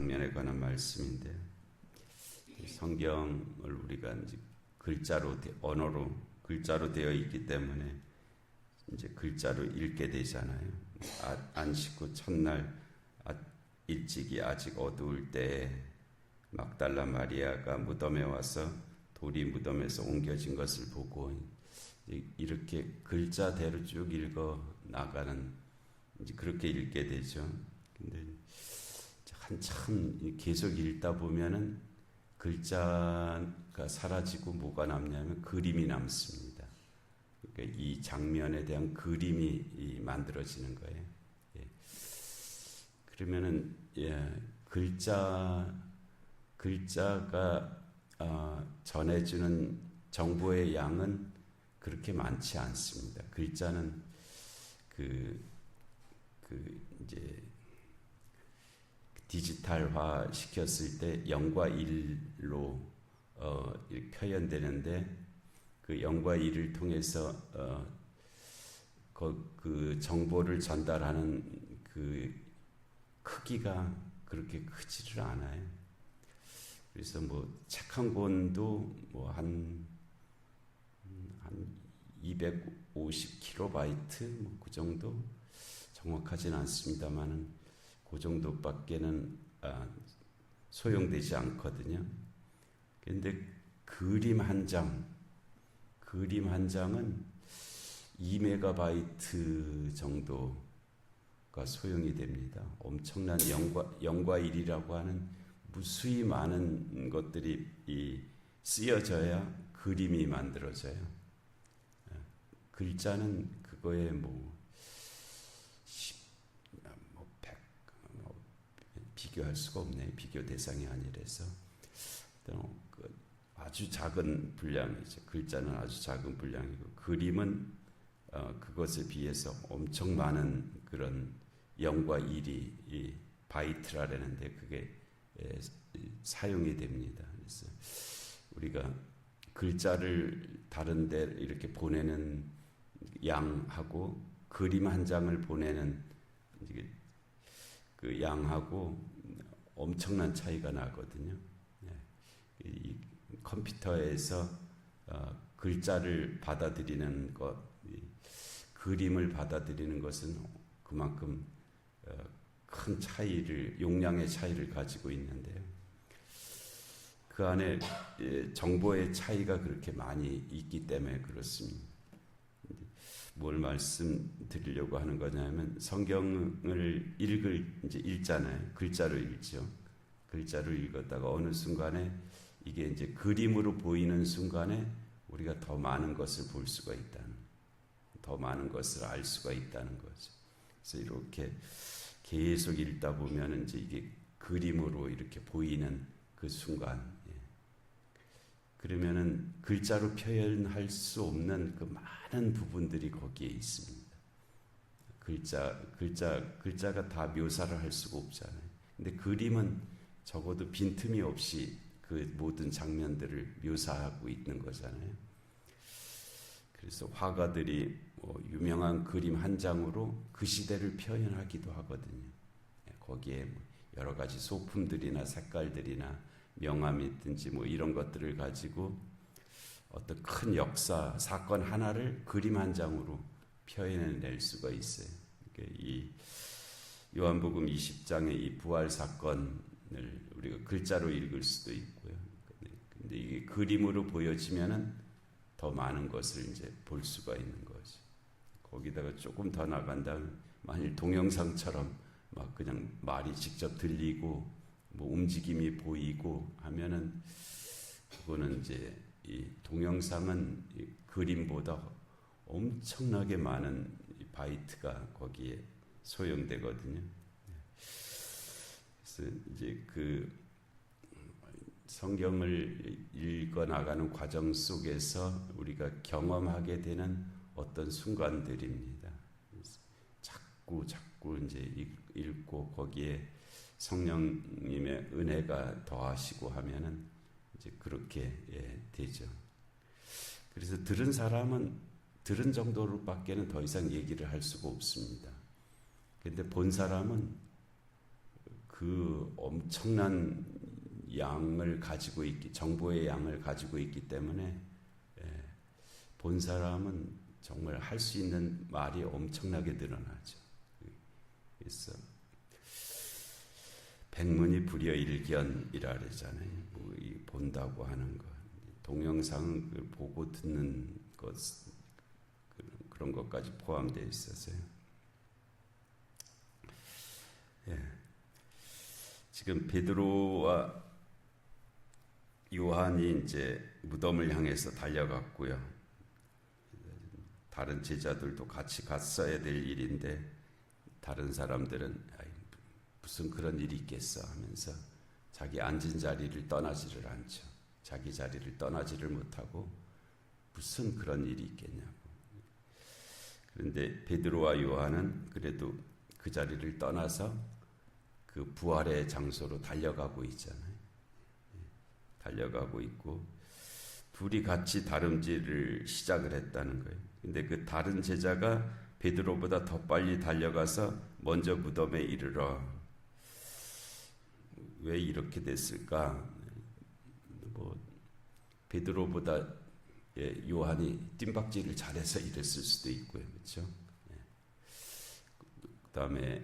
장면에 관한 말씀인데, 성경을 우리가 이제 글자로, 언어로, 글자로 되어 있기 때문에 이제 글자로 읽게 되잖아요. 안식 후 첫날 일찍이 아직 어두울 때 막달라 마리아가 무덤에 와서 돌이 무덤에서 옮겨진 것을 보고 이렇게 글자대로 쭉 읽어 나가는, 이제 그렇게 읽게 되죠. 근데 한참 계속 읽다 보면은 글자가 사라지고 뭐가 남냐면 그림이 남습니다. 그러니까 이 장면에 대한 그림이 만들어지는 거예요. 예. 그러면은 글자가 전해주는 정보의 양은 그렇게 많지 않습니다. 글자는 이제 디지털화 시켰을 때 0과 1로 표현되는데, 그 0과 1을 통해서 그 정보를 전달하는 그 크기가 그렇게 크지를 않아요. 그래서 뭐 책 한 권도 뭐 한 250kB 뭐 그 정도, 정확하진 않습니다만은 그 정도밖에는 소용되지 않거든요. 그런데 그림 한 장은 2MB 정도가 소용이 됩니다. 엄청난 0과 1이라고 하는 무수히 많은 것들이 쓰여져야 그림이 만들어져요. 글자는 그거에 비교할 수가 없네요. 비교 대상이 아니라서. 아주 작은 분량이죠. 글자는 아주 작은 분량이고, 그림은 그것에 비해서 엄청 많은 그런 0과 1이 이 바이트라는데 그게 사용이 됩니다. 그래서 우리가 글자를 다른 데 이렇게 보내는 양하고 그림 한 장을 보내는 그 양하고 엄청난 차이가 나거든요. 이 컴퓨터에서 글자를 받아들이는 것, 그림을 받아들이는 것은 그만큼 큰 차이를, 용량의 차이를 가지고 있는데요. 그 안에 정보의 차이가 그렇게 많이 있기 때문에 그렇습니다. 뭘 말씀드리려고 하는 거냐면, 성경을 이제 읽잖아요. 글자로 읽죠. 글자로 읽었다가 어느 순간에 이게 이제 그림으로 보이는 순간에 우리가 더 많은 것을 볼 수가 있다는, 더 많은 것을 알 수가 있다는 거죠. 그래서 이렇게 계속 읽다 보면 이제 이게 그림으로 이렇게 보이는 그 순간, 그러면은 글자로 표현할 수 없는 그 많은 부분들이 거기에 있습니다. 글자가 다 묘사를 할 수가 없잖아요. 근데 그림은 적어도 빈틈이 없이 그 모든 장면들을 묘사하고 있는 거잖아요. 그래서 화가들이 유명한 그림 한 장으로 그 시대를 표현하기도 하거든요. 거기에 여러 가지 소품들이나 색깔들이나 명암이든지 이런 것들을 가지고 어떤 큰 역사, 사건 하나를 그림 한 장으로 표현해낼 수가 있어요. 그러니까 이 요한복음 20장의 이 부활 사건을 우리가 글자로 읽을 수도 있고요. 근데 이게 그림으로 보여지면은 더 많은 것을 이제 볼 수가 있는 거죠. 거기다가 조금 더 나간다면, 만일 동영상처럼 막 그냥 말이 직접 들리고 움직임이 보이고 하면은, 그거는 이제 이 동영상은 이 그림보다 엄청나게 많은 바이트가 거기에 소용되거든요. 그래서 이제 그 성경을 읽어 나가는 과정 속에서 우리가 경험하게 되는 어떤 순간들입니다. 자꾸 이제 읽고 거기에 성령님의 은혜가 더하시고 하면은 이제 그렇게 되죠. 그래서 들은 사람은 들은 정도로밖에는 더 이상 얘기를 할 수가 없습니다. 그런데 본 사람은 그 엄청난 양을 가지고 정보의 양을 가지고 있기 때문에 본 사람은 정말 할 수 있는 말이 엄청나게 늘어나죠. 그래서 백문이 불여일견이라 그러잖아요. 뭐 본다고 하는 것, 동영상을 보고 듣는 것, 그런 것까지 포함되어 있어서요. 지금 베드로와 요한이 이제 무덤을 향해서 달려갔고요. 다른 제자들도 같이 갔어야 될 일인데 다른 사람들은 무슨 그런 일이 있겠어 하면서 자기 앉은 자리를 떠나지를 않죠. 자기 자리를 떠나지를 못하고 무슨 그런 일이 있겠냐고. 그런데 베드로와 요한은 그래도 그 자리를 떠나서 그 부활의 장소로 달려가고 있잖아요. 달려가고 있고 둘이 같이 다름질을 시작을 했다는 거예요. 근데 그 다른 제자가 베드로보다 더 빨리 달려가서 먼저 무덤에 이르러. 왜 이렇게 됐을까? 뭐 베드로보다 요한이 뜀박질을 잘해서 이랬을 수도 있고요, 그렇죠? 그다음에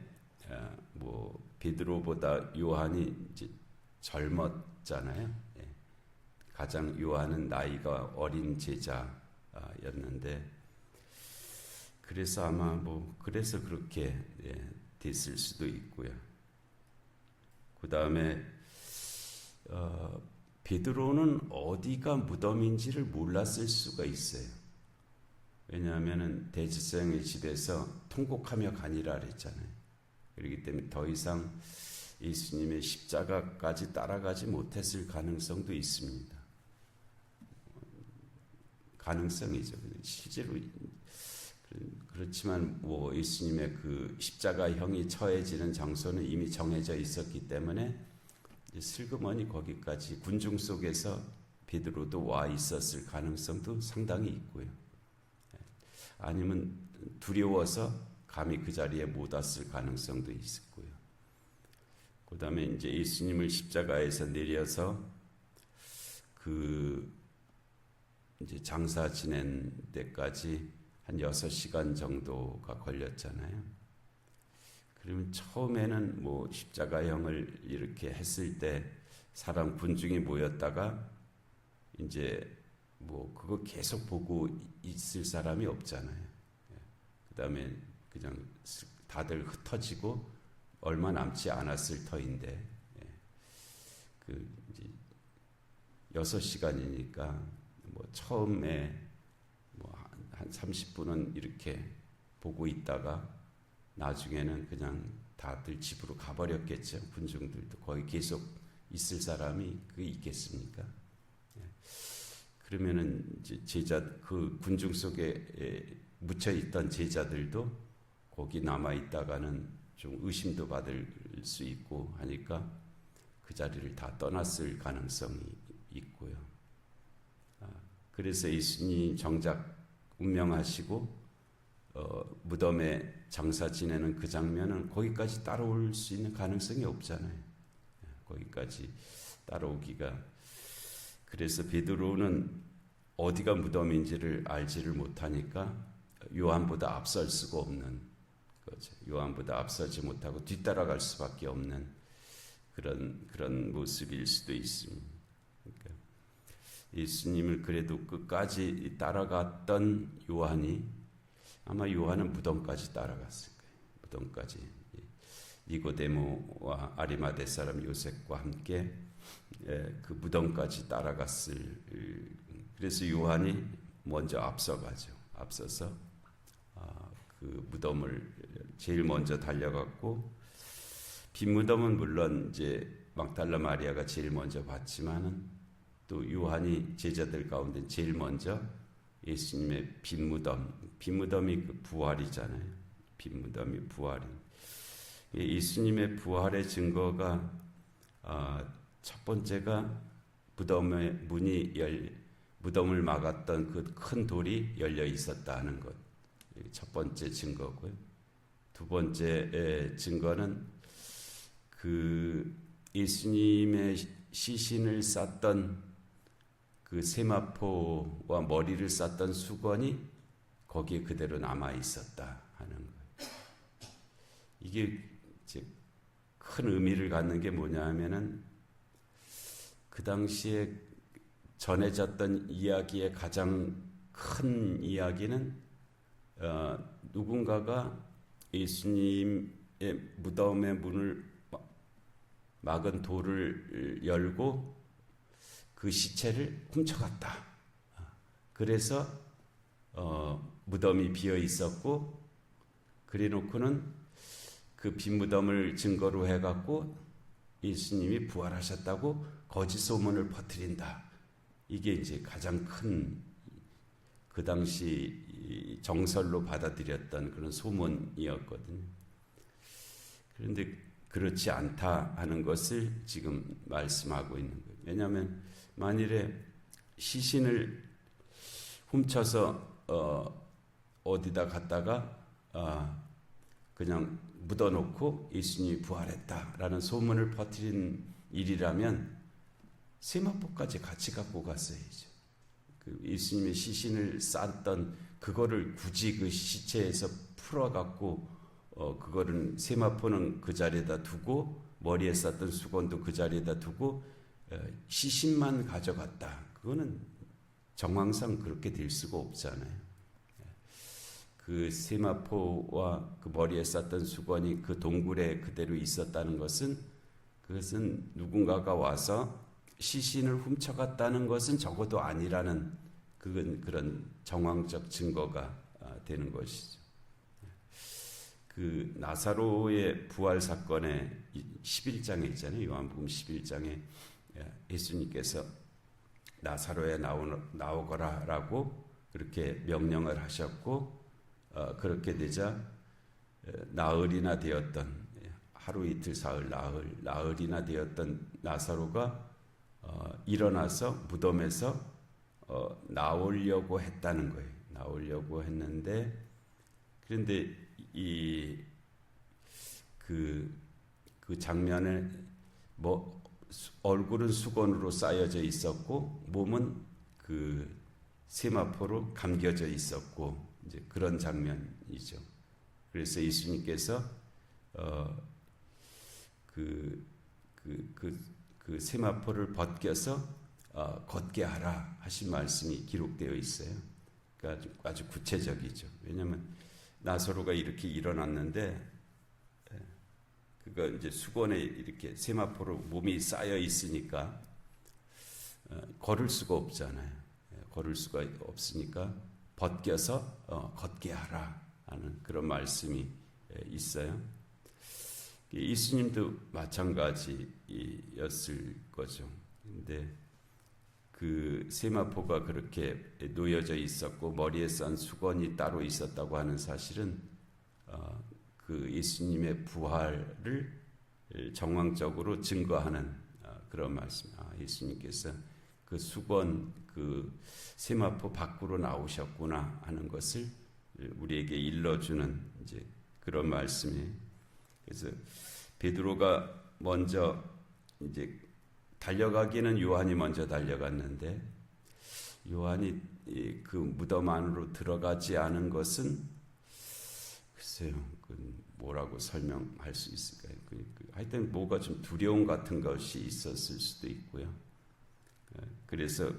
뭐 베드로보다 요한이 이제 젊었잖아요. 가장 요한은 나이가 어린 제자였는데 그래서 아마 뭐 그래서 그렇게 됐을 수도 있고요. 그다음에 베드로는 어디가 무덤인지를 몰랐을 수가 있어요. 왜냐하면은 대제사장의 집에서 통곡하며 가니라 그랬잖아요. 그렇기 때문에 더 이상 예수님의 십자가까지 따라가지 못했을 가능성도 있습니다. 가능성이죠. 실제로 그렇지만 뭐 예수님의 그 십자가형이 처해지는 장소는 이미 정해져 있었기 때문에 슬그머니 거기까지 군중 속에서 베드로도 와 있었을 가능성도 상당히 있고요. 아니면 두려워서 감히 그 자리에 못 왔을 가능성도 있었고요. 그 다음에 이제 예수님을 십자가에서 내려서 그 이제 장사 지낸 데까지 한 6시간 정도가 걸렸잖아요. 그러면 처음에는 뭐 십자가형을 이렇게 했을 때 사람 군중이 모였다가 이제 뭐 그거 계속 보고 있을 사람이 없잖아요. 그 다음에 그냥 다들 흩어지고 얼마 남지 않았을 터인데 그 이제 6시간이니까 뭐 처음에 뭐 한 30분은 이렇게 보고 있다가 나중에는 그냥 다들 집으로 가버렸겠죠. 군중들도 거기 계속 있을 사람이 그게 있겠습니까? 그러면은 이제 제자 그 군중 속에 묻혀 있던 제자들도 거기 남아 있다가는 좀 의심도 받을 수 있고 하니까 그 자리를 다 떠났을 가능성이 있고요. 그래서 예수님 정작 운명하시고 무덤에 장사 지내는 그 장면은 거기까지 따라올 수 있는 가능성이 없잖아요. 거기까지 따라오기가. 그래서 베드로는 어디가 무덤인지를 알지를 못하니까 요한보다 앞설 수가 없는 거죠. 요한보다 앞서지 못하고 뒤따라갈 수밖에 없는 그런 모습일 수도 있습니다. 그러니까 예수님을 그래도 끝까지 따라갔던 요한이 아마 요한은 무덤까지 따라갔을 거예요. 무덤까지 니고데모와 아리마대 사람 요셉과 함께 그 무덤까지 따라갔을. 그래서 요한이 먼저 앞서가죠. 앞서서 그 무덤을 제일 먼저 달려갔고 빈 무덤은 물론 이제 막달라 마리아가 제일 먼저 봤지만은 또 요한이 제자들 가운데 제일 먼저 예수님의 빈 무덤이 그 부활이잖아요. 빈 무덤이 부활이. 예수님의 부활의 증거가 첫 번째가 무덤의 무덤을 막았던 그 큰 돌이 열려 있었다는 것. 첫 번째 증거고요. 두 번째 증거는 그 예수님의 시신을 쌌던 그 세마포와 머리를 쌌던 수건이 거기에 그대로 남아 있었다 하는 거예요. 이게 이제 큰 의미를 갖는 게 뭐냐 하면은 그 당시에 전해졌던 이야기의 가장 큰 이야기는 누군가가 예수님의 무덤의 문을 막은 돌을 열고 그 시체를 훔쳐갔다. 그래서 무덤이 비어 있었고, 그래놓고는 그 빈 무덤을 증거로 해갖고 예수님이 부활하셨다고 거짓 소문을 퍼뜨린다. 이게 이제 가장 큰 그 당시 정설로 받아들였던 그런 소문이었거든요. 그런데 그렇지 않다 하는 것을 지금 말씀하고 있는 거예요. 왜냐하면 만일에 시신을 훔쳐서 어디다 갔다가 그냥 묻어놓고 예수님이 부활했다라는 소문을 퍼뜨린 일이라면 세마포까지 같이 갖고 갔어야죠. 그 예수님의 시신을 쌌던 그거를 굳이 그 시체에서 풀어갖고 그거는 세마포는 그 자리에다 두고 머리에 쌌던 수건도 그 자리에다 두고 시신만 가져갔다. 그거는 정황상 그렇게 될 수가 없잖아요. 그 세마포와 그 머리에 쌌던 수건이 그 동굴에 그대로 있었다는 것은 그것은 누군가가 와서 시신을 훔쳐갔다는 것은 적어도 아니라는 그런 정황적 증거가 되는 것이죠. 그 나사로의 부활 사건의 11장에 있잖아요. 요한복음 11장에 예수님께서 나사로에 나오거라라고 그렇게 명령을 하셨고 그렇게 되자 나흘이나 되었던 하루 이틀 사흘 나흘이나 되었던 나사로가 일어나서 무덤에서 나오려고 했다는 거예요. 나오려고 했는데 그런데 그 장면에 뭐 얼굴은 수건으로 쌓여져 있었고 몸은 그 세마포로 감겨져 있었고 이제 그런 장면이죠. 그래서 예수님께서 그 세마포를 벗겨서 걷게 하라 하신 말씀이 기록되어 있어요. 그러니까 아주 구체적이죠. 왜냐하면 나사로가 이렇게 일어났는데 그거 이제 수건에 이렇게 세마포로 몸이 쌓여 있으니까 걸을 수가 없잖아요. 걸을 수가 없으니까 벗겨서 걷게 하라 하는 그런 말씀이 있어요. 예수님도 마찬가지였을 거죠. 근데 그 세마포가 그렇게 놓여져 있었고 머리에 싼 수건이 따로 있었다고 하는 사실은 그 예수님의 부활을 정황적으로 증거하는 그런 말씀. 예수님께서 그 수건, 그 세마포 밖으로 나오셨구나 하는 것을 우리에게 일러주는 이제 그런 말씀이에요. 그래서 베드로가 먼저 이제 달려가기는 요한이 먼저 달려갔는데 요한이 그 무덤 안으로 들어가지 않은 것은 글쎄요, 뭐라고 설명할 수 있을까요? 하여튼 뭐가 좀 두려움 같은 것이 있었을 수도 있고요. 그래서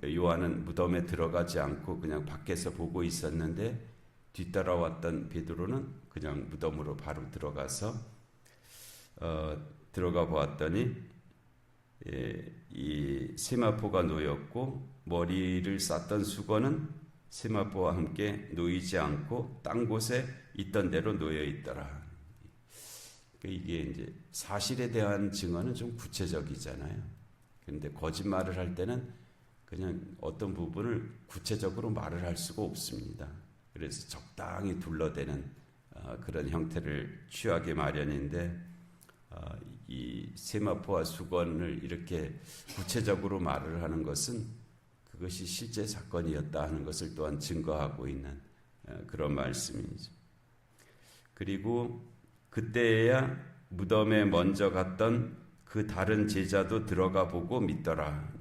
요한은 무덤에 들어가지 않고 그냥 밖에서 보고 있었는데 뒤따라왔던 베드로는 그냥 무덤으로 바로 들어가서 들어가 보았더니 이 세마포가 놓였고 머리를 쌌던 수건은 세마포와 함께 놓이지 않고 딴 곳에 있던 대로 놓여 있더라. 이게 이제 사실에 대한 증언은 좀 구체적이잖아요. 그런데 거짓말을 할 때는 그냥 어떤 부분을 구체적으로 말을 할 수가 없습니다. 그래서 적당히 둘러대는 그런 형태를 취하게 마련인데 이 세마포와 수건을 이렇게 구체적으로 말을 하는 것은 그것이 실제 사건이었다 하는 것을 또한 증거하고 있는 그런 말씀이죠. 그리고 그때야 무덤에 먼저 갔던 그 다른 제자도 들어가 보고 믿더라.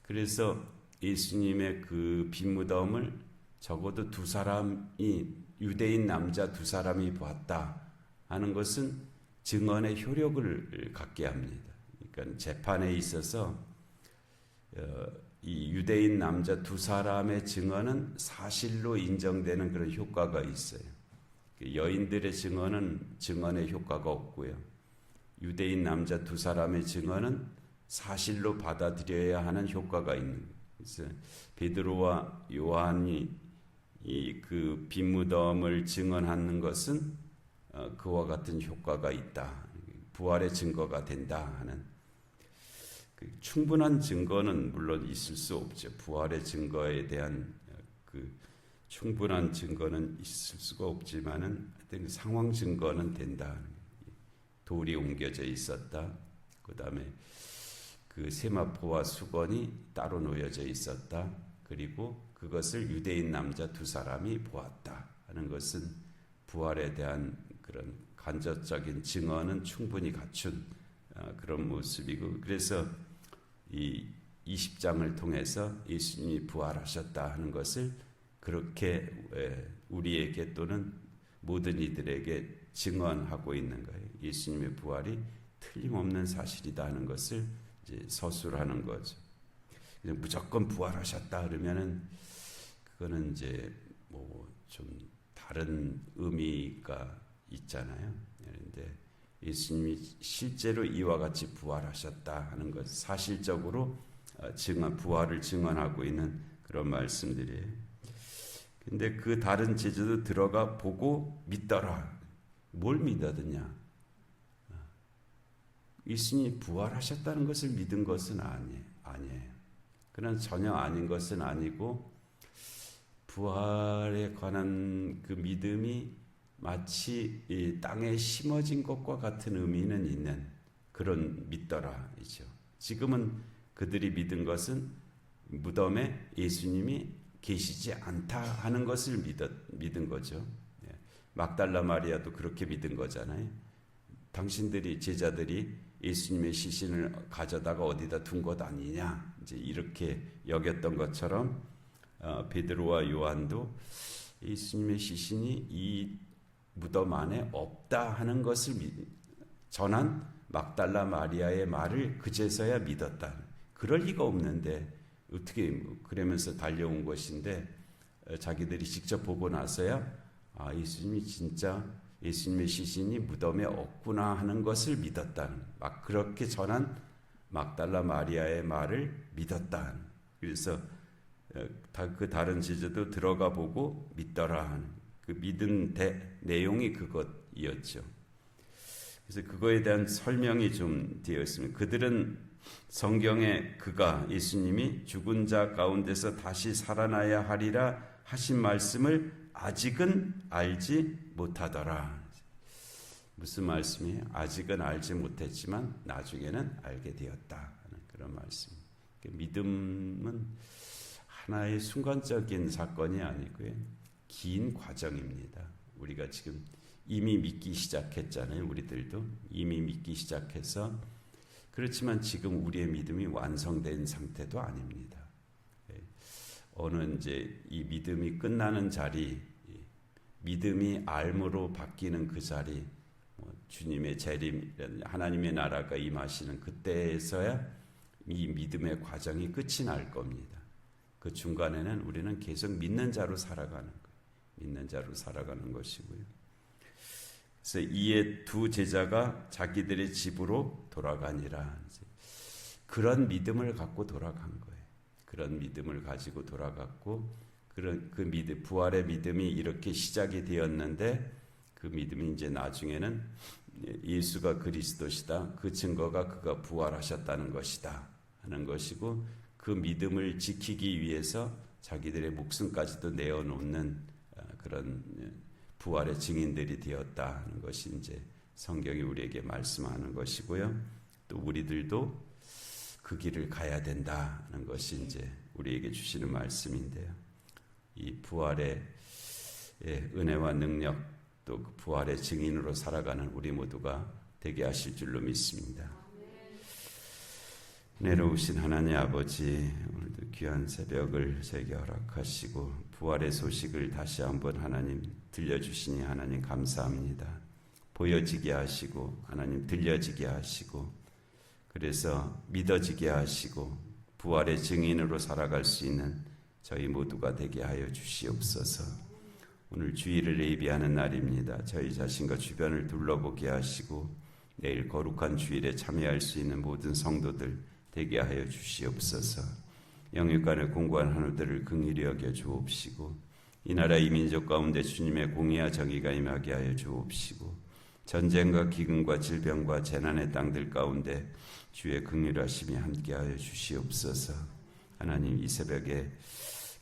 그래서 예수님의 그 빈 무덤을 적어도 두 사람이, 유대인 남자 두 사람이 보았다 하는 것은 증언의 효력을 갖게 합니다. 그러니까 재판에 있어서 이 유대인 남자 두 사람의 증언은 사실로 인정되는 그런 효과가 있어요. 여인들의 증언은 증언의 효과가 없고요. 유대인 남자 두 사람의 증언은 사실로 받아들여야 하는 효과가 있는 거예요. 그래서 베드로와 요한이 이 그 빈 무덤을 증언하는 것은 그와 같은 효과가 있다. 부활의 증거가 된다 하는, 충분한 증거는 물론 있을 수 없죠. 부활의 증거에 대한 그 충분한 증거는 있을 수가 없지만은 하여튼 상황 증거는 된다. 돌이 옮겨져 있었다. 그 다음에 그 세마포와 수건이 따로 놓여져 있었다. 그리고 그것을 유대인 남자 두 사람이 보았다 하는 것은 부활에 대한 그런 간접적인 증언은 충분히 갖춘 그런 모습이고, 그래서 이 20장을 통해서 예수님이 부활하셨다 하는 것을 그렇게 우리에게 또는 모든 이들에게 증언하고 있는 거예요. 예수님의 부활이 틀림없는 사실이다 하는 것을 이제 서술하는 거죠. 그냥 무조건 부활하셨다 그러면은 그거는 이제 뭐 좀 다른 의미가 있잖아요. 그런데 예수님이 실제로 이와 같이 부활하셨다 하는 것, 사실적으로 부활을 증언하고 있는 그런 말씀들이에요. 근데 그 다른 제자도 들어가 보고 믿더라. 뭘 믿었느냐? 예수님이 부활하셨다는 것을 믿은 것은 아니에요. 그러나 전혀 아닌 것은 아니고, 부활에 관한 그 믿음이 마치 이 땅에 심어진 것과 같은 의미는 있는 그런 믿더라이죠. 지금은 그들이 믿은 것은 무덤에 예수님이 계시지 않다 하는 것을 믿은 거죠. 막달라 마리아도 그렇게 믿은 거잖아요. 당신들이, 제자들이 예수님의 시신을 가져다가 어디다 둔 것 아니냐, 이제 이렇게 여겼던 것처럼 베드로와 요한도 예수님의 시신이 이 무덤 안에 없다 하는 것을 전한 막달라 마리아의 말을 그제서야 믿었다. 그럴 리가 없는데 어떻게, 그러면서 달려온 것인데 자기들이 직접 보고 나서야 예수님이 진짜, 예수님의 시신이 무덤에 없구나 하는 것을 믿었다. 막 그렇게 전한 막달라 마리아의 말을 믿었다. 그래서 그 다른 제자도 들어가 보고 믿더라 하는 그 믿은 내용이 그것이었죠. 그래서 그거에 대한 설명이 좀 되어 있습니다. 그들은 성경에 그가, 예수님이 죽은 자 가운데서 다시 살아나야 하리라 하신 말씀을 아직은 알지 못하더라. 무슨 말씀이에요? 아직은 알지 못했지만 나중에는 알게 되었다 하는 그런 말씀. 믿음은 하나의 순간적인 사건이 아니고요, 긴 과정입니다. 우리가 지금 이미 믿기 시작했잖아요. 우리들도 이미 믿기 시작해서, 그렇지만 지금 우리의 믿음이 완성된 상태도 아닙니다. 어느 이제 이 믿음이 끝나는 자리, 믿음이 알므로 바뀌는 그 자리, 주님의 재림, 하나님의 나라가 임하시는 그때에서야 이 믿음의 과정이 끝이 날 겁니다. 그 중간에는 우리는 계속 믿는 자로 살아가는 거예요. 믿는 자로 살아가는 것이고요. 그래서 이에 두 제자가 자기들의 집으로 돌아가니라. 그런 믿음을 갖고 돌아간 거예요. 그런 믿음을 가지고 돌아갔고, 그런 그 믿음, 부활의 믿음이 이렇게 시작이 되었는데, 그 믿음이 이제 나중에는 예수가 그리스도시다, 그 증거가 그가 부활하셨다는 것이다 하는 것이고, 그 믿음을 지키기 위해서 자기들의 목숨까지도 내어놓는 그런 부활의 증인들이 되었다 하는 것이 이제 성경이 우리에게 말씀하는 것이고요. 또 우리들도 그 길을 가야 된다 하는 것이 이제 우리에게 주시는 말씀인데요. 이 부활의 은혜와 능력, 또 그 부활의 증인으로 살아가는 우리 모두가 되게 하실 줄로 믿습니다. 내려오신 하나님 아버지, 오늘도 귀한 새벽을 저에게 허락하시고 부활의 소식을 다시 한번 하나님 들려주시니 하나님 감사합니다. 보여지게 하시고 하나님 들려지게 하시고 그래서 믿어지게 하시고 부활의 증인으로 살아갈 수 있는 저희 모두가 되게 하여 주시옵소서. 오늘 주일을 예비하는 날입니다. 저희 자신과 주변을 둘러보게 하시고 내일 거룩한 주일에 참여할 수 있는 모든 성도들 되게 하여 주시옵소서. 영육간의 공고한 한우들을 긍휼히 여겨 주옵시고 이 나라 이 민족 가운데 주님의 공의와 정의가 임하게 하여 주옵시고 전쟁과 기근과 질병과 재난의 땅들 가운데 주의 긍휼하심이 함께하여 주시옵소서. 하나님, 이 새벽에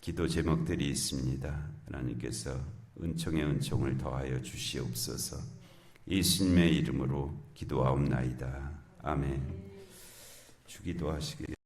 기도 제목들이 있습니다. 하나님께서 은총에 은총을 더하여 주시옵소서. 예수님의 이름으로 기도하옵나이다. 아멘. 주기도 하시길.